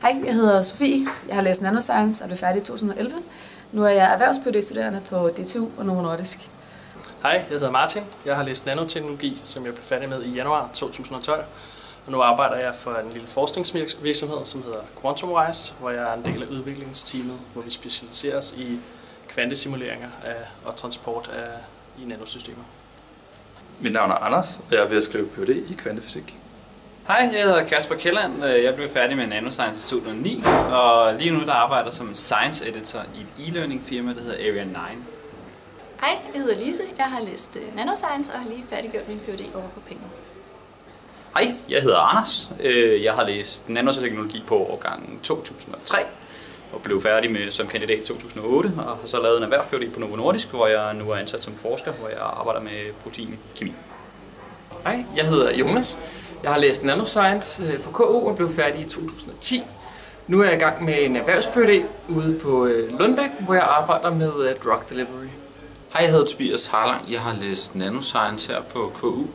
Hej, jeg hedder Sofie. Jeg har læst nanoscience og blev færdig i 2011. Nu er jeg erhvervs-PhD-studerende på DTU og Novo Nordisk. Hej, jeg hedder Martin. Jeg har læst nanoteknologi, som jeg blev færdig med i januar 2012. Og nu arbejder jeg for en lille forskningsvirksomhed, som hedder QuantumWise, hvor jeg er en del af udviklingsteamet, hvor vi specialiserer os i kvantesimuleringer og transport i nanosystemer. Mit navn er Anders, og jeg er ved at skrive Ph.D. i kvantefysik. Hej, jeg hedder Kasper Kjelland. Jeg blev færdig med nanoscience i 2009, og lige nu der arbejder jeg som science editor i et e-learning firma, der hedder Area 9. Hej, jeg hedder Lise. Jeg har læst nanoscience og har lige færdiggjort min Ph.D. over på Pingo. Hej, jeg hedder Anders. Jeg har læst nanoteknologi på årgangen 2003 og blev færdig med som kandidat i 2008 og har så lavet en erhvervs-PhD på Novo Nordisk, hvor jeg nu er ansat som forsker, hvor jeg arbejder med proteinkemi. Hej, jeg hedder Jonas. Jeg har læst nanoscience på KU og blev færdig i 2010. Nu er jeg i gang med en erhvervs-PhD ude på Lundbæk, hvor jeg arbejder med drug delivery. Hej, jeg hedder Tobias Harlang. Jeg har læst nanoscience her på KU,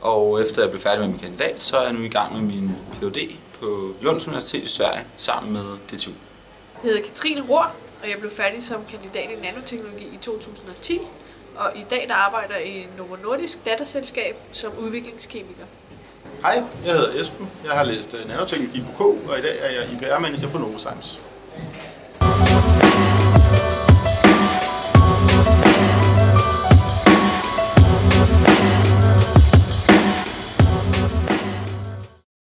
og efter jeg blev færdig med min kandidat, så er jeg nu i gang med min Ph.D. på Lunds Universitet i Sverige sammen med DTU. Jeg hedder Katrine Rohr, og jeg blev færdig som kandidat i nanoteknologi i 2010. Og i dag der arbejder jeg i Novo Nordisk datterselskab som udviklingskemiker. Hej, jeg hedder Esben. Jeg har læst nanoteknologi på KU, og i dag er jeg IPR-manager på Novo Science.